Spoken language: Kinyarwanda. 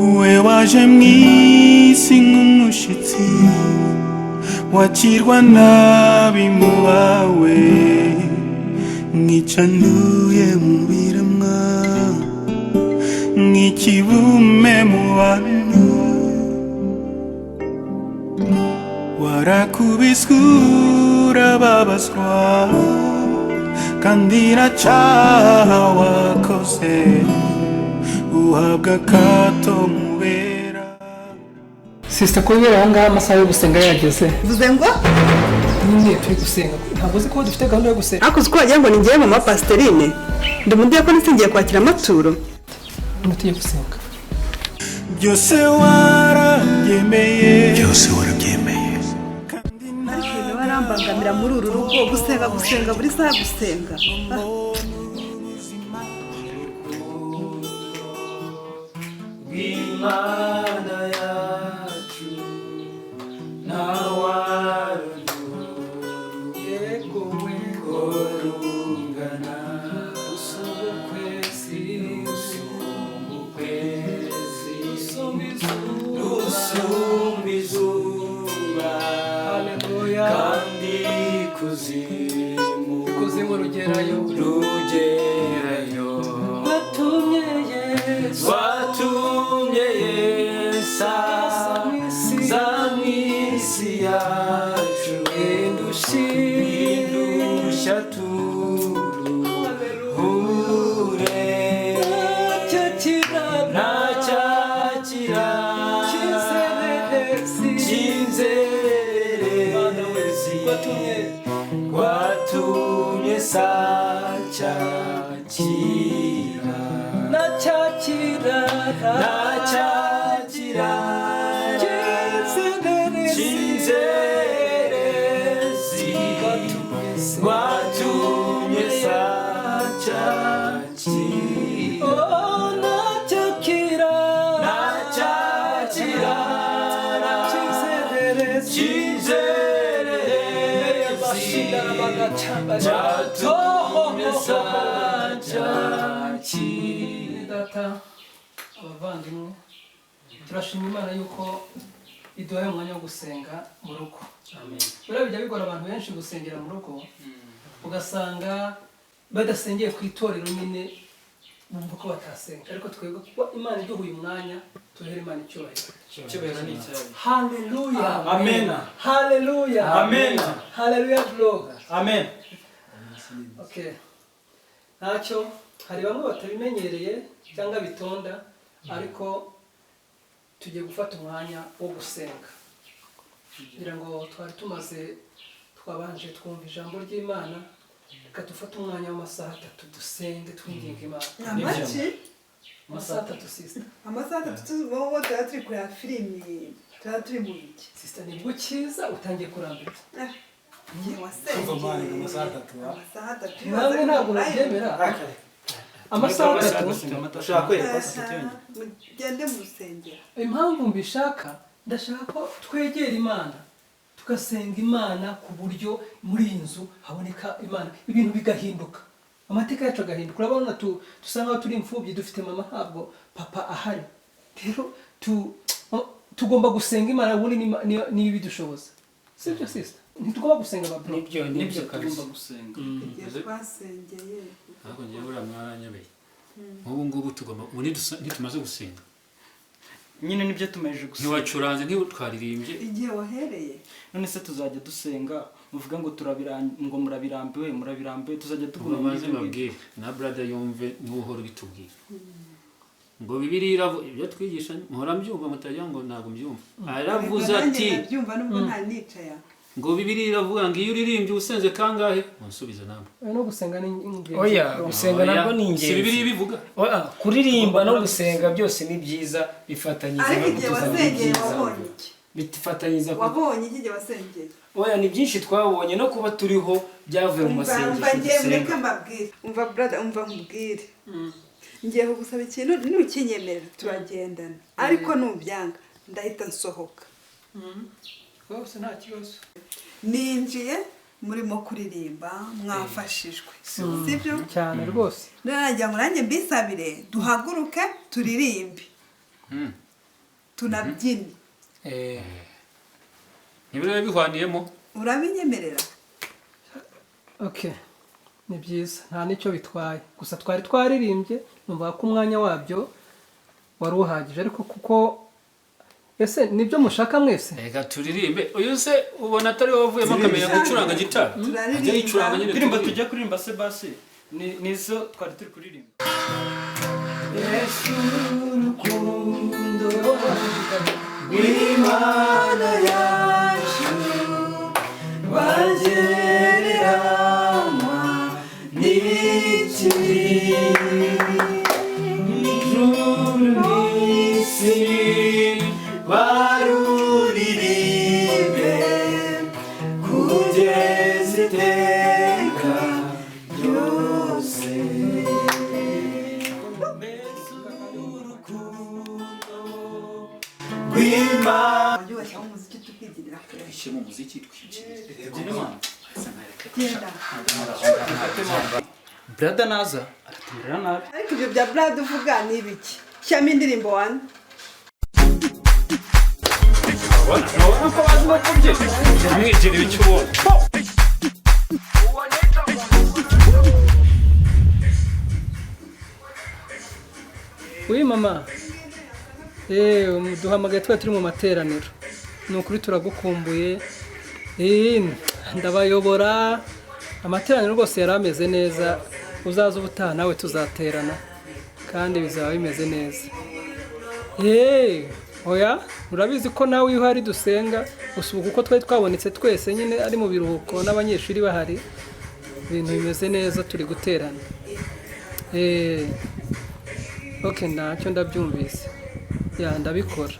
we waje mw'isi nk'umushitsi wakirwa nabi mu bawe nk'icanduye mu biremwa nk'ikibume mu bantu warakubiswe urababazwa kandi iracaha wakoze uhabwa akato mubera. Sister ko yera ngaha amasaha yo gusenga yageze. Vuze ngo nyine turi gusenga. Ntabwo uzi ko dufite gahunda yo gusenga. Ako uzi ko wagira ngo ni ngiye mama Pastorine. Ndamudiye ko nsingiye kwakira amaturo. Mutiye gusenga. Byose warabyemeye. Ariko barambangamira muri uru rugo gusenga buri saha gusenga. Imana yacu nawaruye kowe korungana usukwezi usumbizuba kandi kuzimu rugerayo watumye Yesu zamwisi yacu indusha turuhure nacyakira cyinzererezi watumye sacyakira nacyakira cyinzererezi watumye sacyakira nacyakira cyinzererezi watumye sacyakira. Abavandimwe turashima Imana yuko iduhaye umwanya wo gusenga mu rugo. Amen. Buriya bijya bigora abantu benshi gusengera mu rugo ugasanga badasengeye ku itorero nyine bumva ko batasenga, ariko twebwe kuko Imana iduhuye umwanya tuhere Imana icyubahiro. Icyubahiro ni icyawe. Hallelujah. Amen. Hallelujah. Amen. Hallelujah vlog. Amen. Okay. Ntacyo hari bamwe batabimenyereye cyangwa bitonda, ariko tugiye gufata umwanya wo gusenga kugira ngo twari twabanje twumva ijambo ry'Imana, reka dufate umwanya w'amasaha 3 dusenge twinginga Imana. Amasaha 3 sister. Amasaha 3 wowe turi kuri filimi turi mu biki Sister ni bwo cyiza utangiye kurambira. Ngiye wasenge amasaha 3. Namwe ntabwo nabyemera. Amasaha 3 ushaka kwereka mugende mu rusengero. Impamvu mbishaka ndashaka ko twegera Imana tugasenga Imana ku buryo muri iyi nzu haboneka Imana ibintu bigahinduka, amateka yacu agahinduka. Urabona dusanga turi imfubyi dufite mama ntabwo papa ahari, rero tugomba gusenga Imana ubundi niba bidushoboza, sibyo sister? Ntitugomba gusenga babro. Nibyo tugomba gusenga. Twasengeye ntabwo ngiye buriya mwaranyobeye. Nk'ubu ngubu tugomba ntitumaze gusenga nyine nibyo tumeje gusenga. Ntiwacuranze ntitwaririmbye igihe wahereye, none se tuzajya dusenga muvuga ngo murabirambiwe tuzajya tuguma maze babwire na brother yumve n'uhoro bitubwira ngo Bibiliya iravuga ibyo twigisha muhora mbyumva mutajya ngo ntabwo mbyumva. Aravuze ati byumva nubwo nta nicaya ngo Bibiliya iravuga ngo iyo uririmbye usenze kangahe munsubize namwe. No gusenga ni ingenzi. Oya gusenga nabwo ni ingenzi. Si Bibiliya bivuga? Oya kuririmba no gusenga byose ni byiza bifatanyije no gutuzanya ibyiza. Bifatanyiriza wabonye igihe wasengeye. Oya ni byinshi twabonye no kuba turiho byavuye mu masengesho. Umva brother umva nkubwire. Ngiye kugusaba ikintu nukinyemerera turagendana, ariko nubyanga ndahita nsohoka. Rwose nta kibazo. Ninjiye murimo kuririmba mwafashijwe, sibyo? Cyane rwose. Nanjye ngo nanjye mbisabire duhaguruke turirimbe. tunabyine ntibiriwe bihwaniyemo urabinyemerera okay ni byiza nta nicyo bitwaye gusa twari twaririmbye numva ko umwanya wabyo wari uhagije ariko kuko ese nibyo mushaka mwese reka turirimbe uyu se ubona atari wowe wavuyemo akamenya gucuranga gitari ajya yicuranga nyine indirimbo tujya kuririmba se basi nizo twari turi kuririmba Yesu urukundo rw'Imana yacu wagereranywa n'iki ijuru n'isi baruririmbe kugeza iteka ryose waryoshyaho umuziki tukigirira kure ishyemo umuziki twinjire brada naza aratumirira nabi ariko ibyo bya brad uvuga ni ibiki shyamo indirimbo wane urabona ko bazi no kubyina mwigirira icyo ubona uyu mama duhamagaye twari turi mu materaniro ni ukuri turagukumbuye ndabayobora amateraniro rwose yari ameze neza uzaza ubutaha nawe tuzaterana kandi bizaba bimeze neza oya urabizi ko nawe iyo uhari dusenga gusa ubu kuko twari twabonetse twese nyine ari mu biruhuko n'abanyeshuri bahari ibintu bimeze neza turi guterana ntacyo ndabyumvise ndabikora